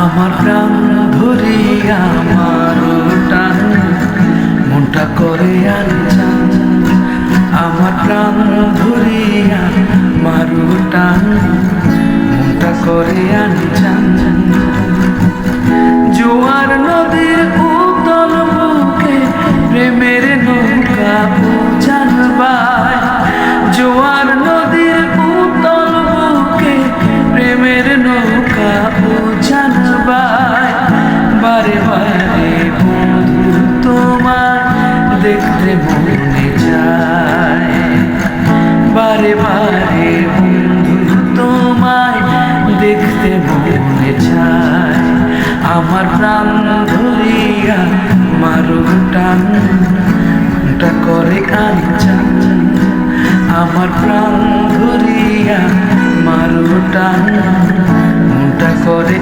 আমার প্রাণ ধরিয়া আমার টান মনটা করে আনচান। আমার প্রাণ ধরিয়া মারু টান মনটা করে আনচান। জোয়ার নদীর উতল বুকে প্রেমের নৌকা জানবায়। জোয়ার নদীর উতল বুকে প্রেমের নৌকা জানবায়। বারে বারে বন্ধু তোমার দেখতে মনে যায়। বারে বারে বন্ধু তোমায় দেখতে মনে চায়। আমার প্রাণ ধরিয়া মারু টান মনটা করে আনচান। আমার প্রাণ ধরিয়া মারু টান মনটা করে